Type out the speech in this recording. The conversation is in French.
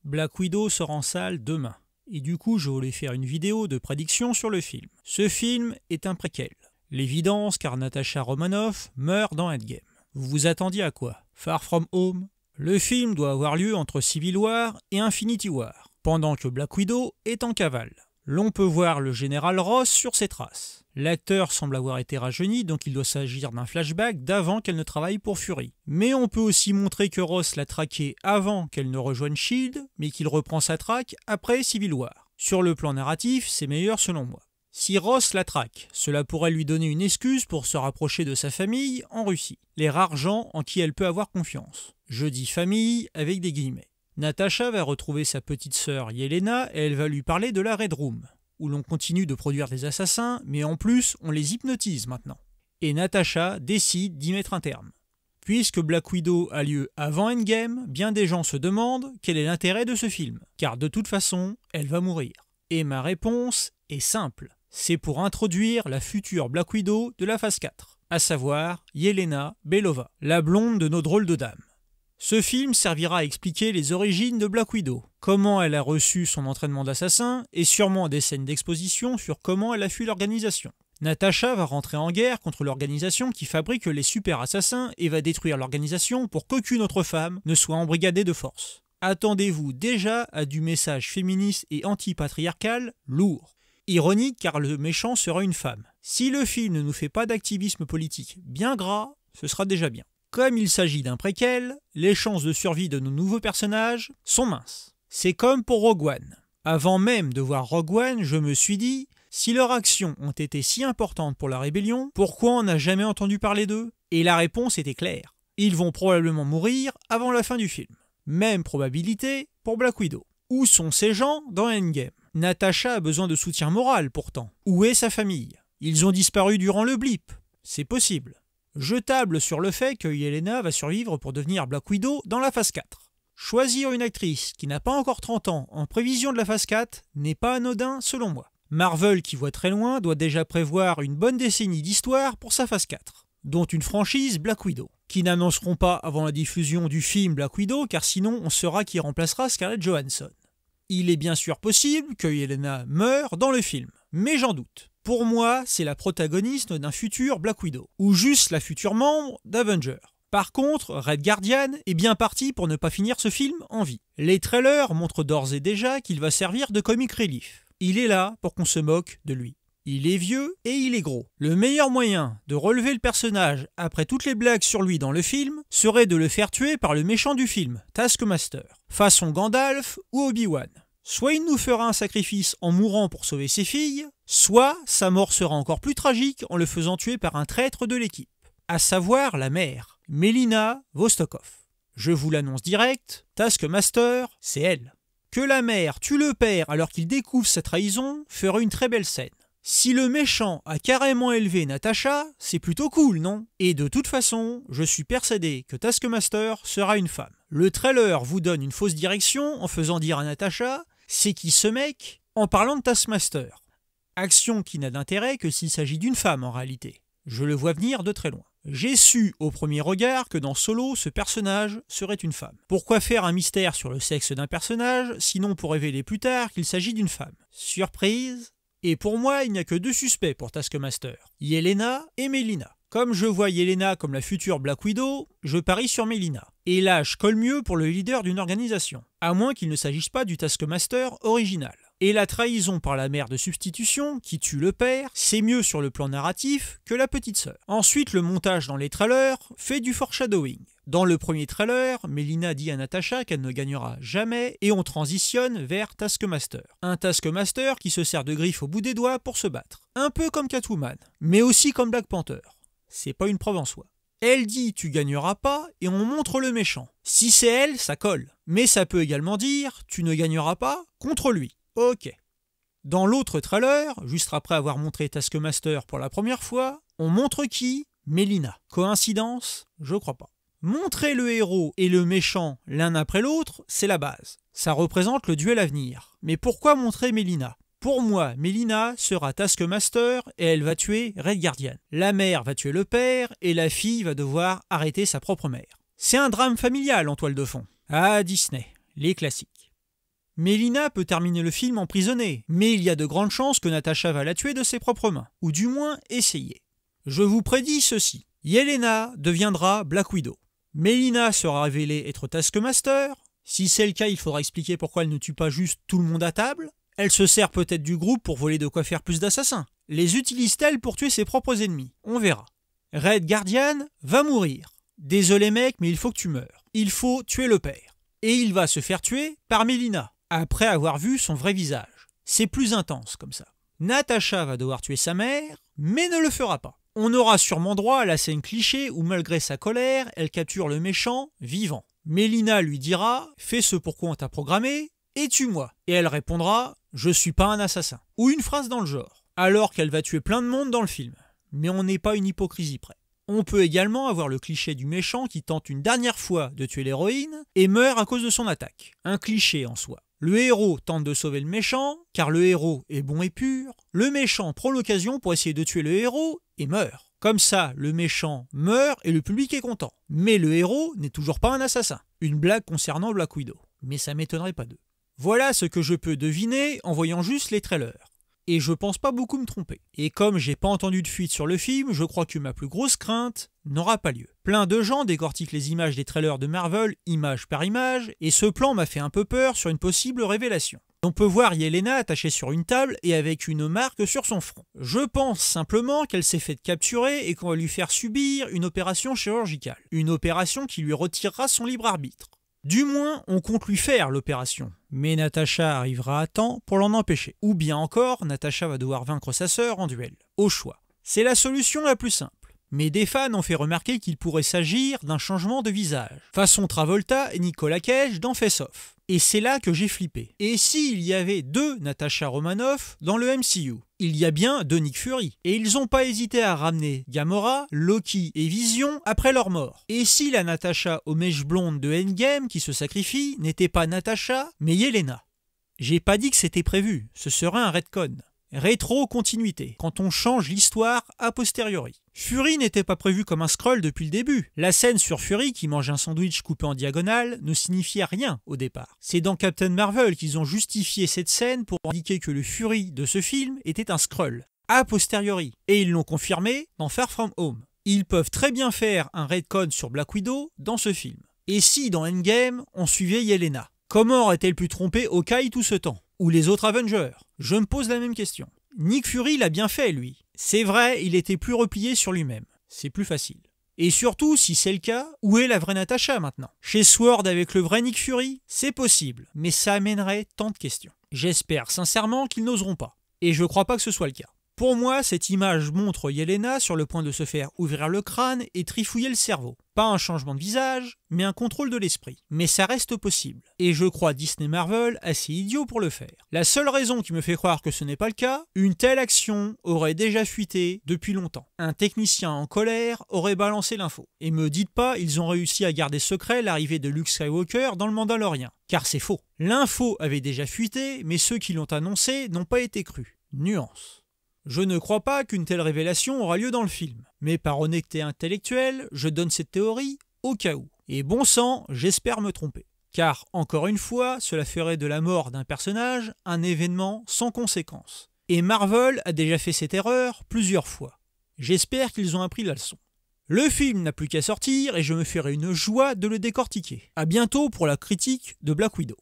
Black Widow sort en salle demain, et du coup je voulais faire une vidéo de prédiction sur le film. Ce film est un préquel. L'évidence car Natasha Romanoff meurt dans Endgame. Vous vous attendiez à quoi? Far From Home? Le film doit avoir lieu entre Civil War et Infinity War, pendant que Black Widow est en cavale. L'on peut voir le général Ross sur ses traces. L'acteur semble avoir été rajeuni, donc il doit s'agir d'un flashback d'avant qu'elle ne travaille pour Fury. Mais on peut aussi montrer que Ross l'a traqué avant qu'elle ne rejoigne SHIELD, mais qu'il reprend sa traque après Civil War. Sur le plan narratif, c'est meilleur selon moi. Si Ross la traque, cela pourrait lui donner une excuse pour se rapprocher de sa famille en Russie, les rares gens en qui elle peut avoir confiance. Je dis famille avec des guillemets. Natasha va retrouver sa petite sœur Yelena et elle va lui parler de la Red Room, où l'on continue de produire des assassins, mais en plus on les hypnotise maintenant. Et Natasha décide d'y mettre un terme. Puisque Black Widow a lieu avant Endgame, bien des gens se demandent quel est l'intérêt de ce film, car de toute façon, elle va mourir. Et ma réponse est simple, c'est pour introduire la future Black Widow de la phase 4, à savoir Yelena Belova, la blonde de nos drôles de dames. Ce film servira à expliquer les origines de Black Widow, comment elle a reçu son entraînement d'assassin et sûrement des scènes d'exposition sur comment elle a fui l'organisation. Natasha va rentrer en guerre contre l'organisation qui fabrique les super assassins et va détruire l'organisation pour qu'aucune autre femme ne soit embrigadée de force. Attendez-vous déjà à du message féministe et anti-patriarcal lourd. Ironique car le méchant sera une femme. Si le film ne nous fait pas d'activisme politique bien gras, ce sera déjà bien. Comme il s'agit d'un préquel, les chances de survie de nos nouveaux personnages sont minces. C'est comme pour Rogue One. Avant même de voir Rogue One, je me suis dit, si leurs actions ont été si importantes pour la rébellion, pourquoi on n'a jamais entendu parler d'eux? Et la réponse était claire. Ils vont probablement mourir avant la fin du film. Même probabilité pour Black Widow. Où sont ces gens dans Endgame? Natasha a besoin de soutien moral pourtant. Où est sa famille? Ils ont disparu durant le blip. C'est possible. Je table sur le fait que Yelena va survivre pour devenir Black Widow dans la phase 4. Choisir une actrice qui n'a pas encore 30 ans en prévision de la phase 4 n'est pas anodin selon moi. Marvel, qui voit très loin, doit déjà prévoir une bonne décennie d'histoire pour sa phase 4, dont une franchise Black Widow, qui n'annonceront pas avant la diffusion du film Black Widow car sinon on saura qui remplacera Scarlett Johansson. Il est bien sûr possible que Yelena meure dans le film, mais j'en doute. Pour moi, c'est la protagoniste d'un futur Black Widow, ou juste la future membre d'Avengers. Par contre, Red Guardian est bien parti pour ne pas finir ce film en vie. Les trailers montrent d'ores et déjà qu'il va servir de comic relief. Il est là pour qu'on se moque de lui. Il est vieux et il est gros. Le meilleur moyen de relever le personnage après toutes les blagues sur lui dans le film serait de le faire tuer par le méchant du film, Taskmaster, façon Gandalf ou Obi-Wan. Soit il nous fera un sacrifice en mourant pour sauver ses filles, soit sa mort sera encore plus tragique en le faisant tuer par un traître de l'équipe, à savoir la mère, Melina Vostokov. Je vous l'annonce direct, Taskmaster, c'est elle. Que la mère tue le père alors qu'il découvre sa trahison fera une très belle scène. Si le méchant a carrément élevé Natasha, c'est plutôt cool, non? Et de toute façon, je suis persuadé que Taskmaster sera une femme. Le trailer vous donne une fausse direction en faisant dire à Natasha « C'est qui ce mec ?» en parlant de Taskmaster. Action qui n'a d'intérêt que s'il s'agit d'une femme en réalité. Je le vois venir de très loin. J'ai su au premier regard que dans Solo, ce personnage serait une femme. Pourquoi faire un mystère sur le sexe d'un personnage, sinon pour révéler plus tard qu'il s'agit d'une femme? Surprise! Et pour moi, il n'y a que deux suspects pour Taskmaster, Yelena et Melina. Comme je vois Yelena comme la future Black Widow, je parie sur Melina. Et là, je colle mieux pour le leader d'une organisation, à moins qu'il ne s'agisse pas du Taskmaster original. Et la trahison par la mère de substitution, qui tue le père, c'est mieux sur le plan narratif que la petite sœur. Ensuite, le montage dans les trailers fait du foreshadowing. Dans le premier trailer, Melina dit à Natasha qu'elle ne gagnera jamais et on transitionne vers Taskmaster. Un Taskmaster qui se sert de griffes au bout des doigts pour se battre. Un peu comme Catwoman, mais aussi comme Black Panther. C'est pas une preuve en soi. Elle dit tu gagneras pas et on montre le méchant. Si c'est elle, ça colle. Mais ça peut également dire tu ne gagneras pas contre lui. Ok. Dans l'autre trailer, juste après avoir montré Taskmaster pour la première fois, on montre qui? Melina. Coïncidence? Je crois pas. Montrer le héros et le méchant l'un après l'autre, c'est la base. Ça représente le duel à venir. Mais pourquoi montrer Melina? Pour moi, Melina sera Taskmaster et elle va tuer Red Guardian. La mère va tuer le père et la fille va devoir arrêter sa propre mère. C'est un drame familial en toile de fond. Ah, Disney, les classiques. Melina peut terminer le film emprisonnée, mais il y a de grandes chances que Natasha va la tuer de ses propres mains, ou du moins essayer. Je vous prédis ceci, Yelena deviendra Black Widow. Melina sera révélée être Taskmaster. Si c'est le cas, il faudra expliquer pourquoi elle ne tue pas juste tout le monde à table. Elle se sert peut-être du groupe pour voler de quoi faire plus d'assassins. Les utilise-t-elle pour tuer ses propres ennemis? On verra. Red Guardian va mourir. Désolé mec, mais il faut que tu meurs. Il faut tuer le père. Et il va se faire tuer par Melina, après avoir vu son vrai visage. C'est plus intense comme ça. Natasha va devoir tuer sa mère, mais ne le fera pas. On aura sûrement droit à la scène cliché où malgré sa colère, elle capture le méchant vivant. Melina lui dira « Fais ce pourquoi on t'a programmé et tue-moi ». Et elle répondra « Je suis pas un assassin ». Ou une phrase dans le genre. Alors qu'elle va tuer plein de monde dans le film. Mais on n'est pas une hypocrisie près. On peut également avoir le cliché du méchant qui tente une dernière fois de tuer l'héroïne et meurt à cause de son attaque. Un cliché en soi. Le héros tente de sauver le méchant, car le héros est bon et pur. Le méchant prend l'occasion pour essayer de tuer le héros et meurt. Comme ça, le méchant meurt et le public est content. Mais le héros n'est toujours pas un assassin. Une blague concernant Black Widow. Mais ça m'étonnerait pas d'eux. Voilà ce que je peux deviner en voyant juste les trailers. Et je pense pas beaucoup me tromper. Et comme j'ai pas entendu de fuite sur le film, je crois que ma plus grosse crainte n'aura pas lieu. Plein de gens décortiquent les images des trailers de Marvel, image par image, et ce plan m'a fait un peu peur sur une possible révélation. On peut voir Yelena attachée sur une table et avec une marque sur son front. Je pense simplement qu'elle s'est fait capturer et qu'on va lui faire subir une opération chirurgicale. Une opération qui lui retirera son libre arbitre. Du moins, on compte lui faire l'opération. Mais Natasha arrivera à temps pour l'en empêcher. Ou bien encore, Natasha va devoir vaincre sa sœur en duel. Au choix. C'est la solution la plus simple. Mais des fans ont fait remarquer qu'il pourrait s'agir d'un changement de visage. Façon Travolta et Nicolas Cage dans Face Off. Et c'est là que j'ai flippé. Et s'il y avait deux Natasha Romanoff dans le MCU? Il y a bien deux Nick Fury. Et ils n'ont pas hésité à ramener Gamora, Loki et Vision après leur mort. Et si la Natasha aux mèches blondes de Endgame qui se sacrifie n'était pas Natasha, mais Yelena? J'ai pas dit que c'était prévu, ce serait un retcon. Rétro-continuité, quand on change l'histoire a posteriori. Fury n'était pas prévu comme un Skrull depuis le début. La scène sur Fury qui mange un sandwich coupé en diagonale ne signifiait rien au départ. C'est dans Captain Marvel qu'ils ont justifié cette scène pour indiquer que le Fury de ce film était un Skrull, a posteriori. Et ils l'ont confirmé dans Far From Home. Ils peuvent très bien faire un retcon sur Black Widow dans ce film. Et si dans Endgame, on suivait Yelena? Comment aurait-elle pu tromper Hawkeye tout ce temps? Ou les autres Avengers? Je me pose la même question. Nick Fury l'a bien fait, lui. C'est vrai, il était plus replié sur lui-même. C'est plus facile. Et surtout, si c'est le cas, où est la vraie Natasha maintenant? Chez Sword avec le vrai Nick Fury? C'est possible, mais ça amènerait tant de questions. J'espère sincèrement qu'ils n'oseront pas. Et je crois pas que ce soit le cas. Pour moi, cette image montre Yelena sur le point de se faire ouvrir le crâne et trifouiller le cerveau. Pas un changement de visage, mais un contrôle de l'esprit. Mais ça reste possible. Et je crois Disney Marvel assez idiot pour le faire. La seule raison qui me fait croire que ce n'est pas le cas, une telle action aurait déjà fuité depuis longtemps. Un technicien en colère aurait balancé l'info. Et me dites pas, ils ont réussi à garder secret l'arrivée de Luke Skywalker dans le Mandalorien. Car c'est faux. L'info avait déjà fuité, mais ceux qui l'ont annoncé n'ont pas été crus. Nuance. Je ne crois pas qu'une telle révélation aura lieu dans le film, mais par honnêteté intellectuelle, je donne cette théorie au cas où. Et bon sang, j'espère me tromper. Car, encore une fois, cela ferait de la mort d'un personnage un événement sans conséquence. Et Marvel a déjà fait cette erreur plusieurs fois. J'espère qu'ils ont appris la leçon. Le film n'a plus qu'à sortir et je me ferai une joie de le décortiquer. A bientôt pour la critique de Black Widow.